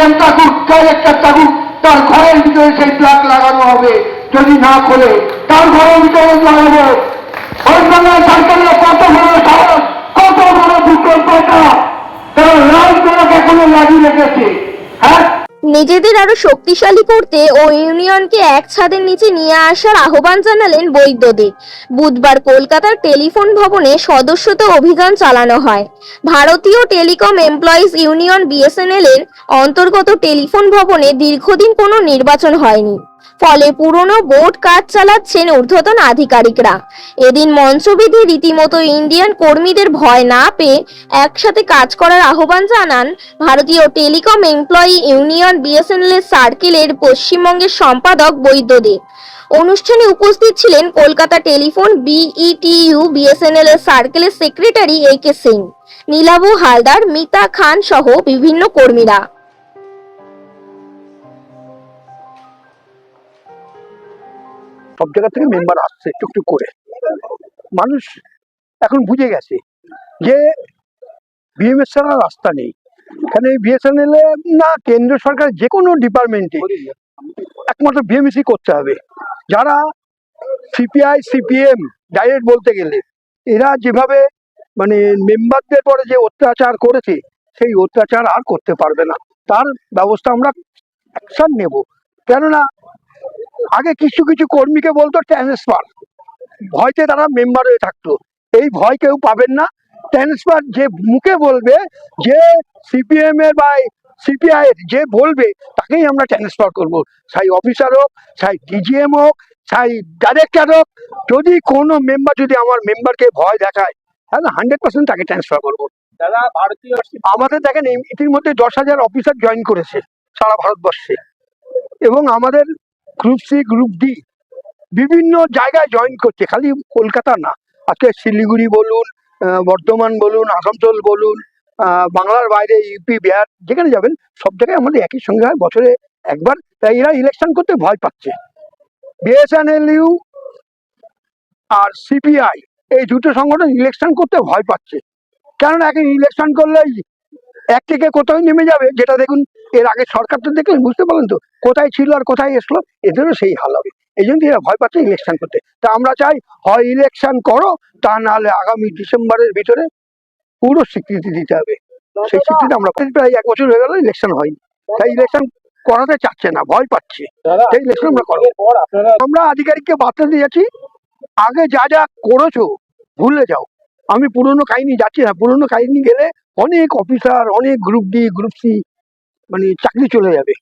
CM থাকুক director থাকুক, তার ঘরের ভিতরে সেই প্লাগ লাগানো হবে। যদি না খোলে তার ঘরের ভিতরে লাগাবো। ওয়েস্ট বেঙ্গল সরকারের কত বড় সাহস, কত বড় বিকল্পটা তারা রাজগুলোকে এখনো লাগিয়ে রেখেছে। হ্যাঁ, নিজেদের আরো শক্তিশালী করতে ও ইউনিয়নকে এক ছাদের নিচে নিয়ে আসার আহ্বান জানালেন বৈদ্যদের। বুধবার কলকাতার টেলিফোন ভবনে সদস্যতা অভিযান চালানো হয়। ভারতীয় টেলিকম এমপ্লয়িজ ইউনিয়ন বিএসএনএল এর অন্তর্গত টেলিফোন ভবনে দীর্ঘদিন কোনো নির্বাচন হয়নি, ফলে পুরনো বোর্ড কাজ চালাচ্ছেন ঊর্ধ্বতন আধিকারিকরা। এদিন মঞ্চবিধি রীতিমতো ইন্ডিয়ান কর্মীদের ভয় না পেয়ে একসাথে কাজ করার আহ্বান জানান ভারতীয় টেলিকম এমপ্লয়ি ইউনিয়ন বিএসএনএল এর সার্কেলের পশ্চিমবঙ্গের সম্পাদক বৈদ্যদেব। অনুষ্ঠানে উপস্থিত ছিলেন কলকাতা টেলিফোন বিইটিইউ বিএসএনএল এর সার্কেলের সেক্রেটারি AK সিং, নীলাভু হালদার, মিতা খান সহ বিভিন্ন কর্মীরা। সব জায়গা থেকে মেম্বার আসছে টুকটুক করে। মানুষ এখন বুঝে গেছে যে বিএমএস ছাড়া রাস্তা নেই। এখানে বিএসএনএল না কেন্দ্র সরকার যে কোনো ডিপার্টমেন্টে একমাত্র বিএমএসই করতে হবে। যারা সিপিআই সিপিএম ডাইরেক্ট বলতে গেলে এরা যেভাবে মানে মেম্বারদের পরে যে অত্যাচার করেছে সেই অত্যাচার আর করতে পারবে না। তার ব্যবস্থা আমরা অ্যাকশন নেব। কেননা আগে কিছু কিছু কর্মীকে বলতো ট্রান্সফার, ভয়তে তারা মেম্বার হয়ে থাকতো। এই ভয় কেউ পাবেন না। ট্রান্সফার যে মুখে বলবে, যে সিপিএম এর বা সিপিআই এর যে বলবে তাকেই আমরা ট্রান্সফার করব। সাই অফিসার হোক, সাই ডিজিএম হোক, সাই ডাইরেক্টর হোক, যদি কোনো মেম্বার যদি আমার মেম্বারকে ভয় দেখায় তাহলে 100% তাকে ট্রান্সফার করবো। আমাদের দেখেন ইতিমধ্যে 10,000 অফিসার জয়েন করেছে সারা ভারতবর্ষে, এবং আমাদের গ্রুপ সি গ্রুপ ডি বিভিন্ন জায়গায় জয়েন করছে, খালি কলকাতা না। আজকে শিলিগুড়ি বলুন, বর্ধমান বলুন, আসানসোল বলুন, বাংলার বাইরে ইউপি বিহার যেখানে যাবেন সব জায়গায় আমাদের একই সঙ্গে হয় বছরে একবার। তাই এরা ইলেকশন করতে ভয় পাচ্ছে। বিএসএনএলইউ আর সিপিআই এই দুটো সংগঠন ইলেকশন করতে ভয় পাচ্ছে। কারণ এখন ইলেকশন করলে এক থেকে কোথাও নেমে যাবে, যেটা দেখুন এর আগে সরকার তো দেখলেন, বুঝতে পারলেন তো কোথায় ছিল আর কোথায় এসলো, এদেরও সেই হাল হবে। এই জন্য এরা ভয় পাচ্ছে ইলেকশন করতে। তা আমরা চাই হয় ইলেকশন করো, তা নাহলে আগামী ডিসেম্বরের ভিতরে পুরো স্বীকৃতি দিতে হবে। সেই স্বীকৃতি আমরা প্রায় 1 বছর হয়ে গেল ইলেকশন হয়নি, তাই ইলেকশন করাতে চাচ্ছে না, ভয় পাচ্ছে। সেই ইলেকশন আমরা করবো। আমরা আধিকারিককে বার্তা দিয়েছি, আগে যা যা করেছো ভুলে যাও। আমি পুরনো কাহিনী যাচ্ছি না, পুরনো কাহিনী গেলে অনেক অফিসার, অনেক গ্রুপ ডি গ্রুপ সি মানে চাকরি চলে যাবে।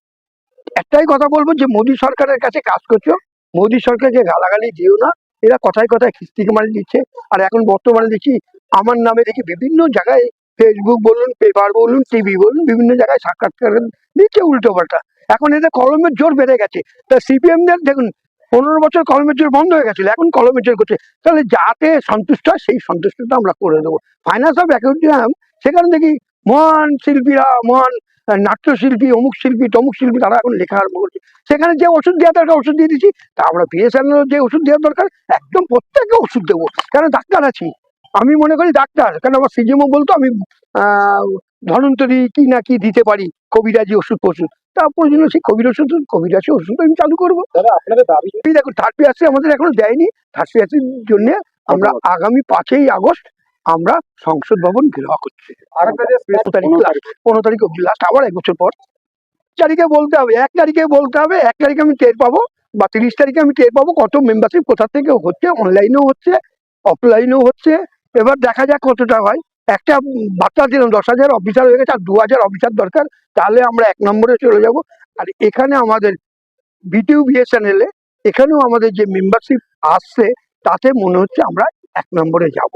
একটাই কথা বলবো, যে মোদী সরকারের কাছে কাজ করছো, মোদী সরকারকে গালাগালি দিও না। এরা কথায় কথায় খিস্তিকে মারি দিচ্ছে। আর এখন বর্তমানে দেখি আমার নামে দেখি বিভিন্ন জায়গায় ফেসবুক বলুন, পেপার বলুন, টিভি বলুন, বিভিন্ন জায়গায় সাক্ষাৎকার দিচ্ছে উল্টো পাল্টা। এখন এদের কলমের জোর বেড়ে গেছে। তা সিপিএমদের দেখুন 15 বছর কলমের জোর বন্ধ হয়ে গেছিল, এখন কলমের জোর করছে। তাহলে যাতে সন্তুষ্ট হয় সেই সন্তুষ্টটা আমরা করে দেবো। ফাইন্যান্স অফ অ্যাকাউন্টিং সেখানে দেখি মহান শিল্পীরা, মহান নাট্যশিল্পী, অমুক শিল্পী তমুক শিল্পী, তারা এখন লেখা আরম্ভ করছে। সেখানে যে ওষুধ দেওয়া দরকার ওষুধ দিয়ে দিচ্ছি। তা আমরা বিএসএনএল যে ওষুধ দেওয়া দরকার একদম প্রত্যেককে ওষুধ দেবো। কারণ ডাক্তার আছি, আমি মনে করি ডাক্তার, কারণ আমার সিজিএমও বলতো আমি ধনন্তরী কি না কি দিতে পারি, কবিরাজি ওষুধ ফষুধ। তার প্রয়োজনীয় সেই কবিরাজি ওষুধ আমি চালু করবো। দেখুন থার্ড পিআরসি আমাদের এখনো দেয়নি। থার্ড পিআরসির জন্য আমরা আগামী 5ই আগস্ট আমরা সংসদ ভবন ঘেরাও করছি। 15 তারিখ অব্দি লাস্ট, আবার 1 বছর পর। তারিখে বলতে হবে, 1 তারিখে বলতে হবে, 1 তারিখে আমি টের পাবো বা 30 তারিখে আমি টের পাবো কত মেম্বারশিপ কোথা থেকে হচ্ছে, অনলাইনেও হচ্ছে অফলাইনেও হচ্ছে। এবার দেখা যাক কতটা হয়। একটা বার্তা দিলাম 10,000 অফিসার হয়ে গেছে, আর 2,000 অফিসার দরকার, তাহলে আমরা 1 নম্বরে চলে যাব। আর এখানে আমাদের বিটিউ বিএসএনএল এ এখানেও আমাদের যে মেম্বারশিপ আসছে তাতে মনে হচ্ছে আমরা 1 নম্বরে যাব।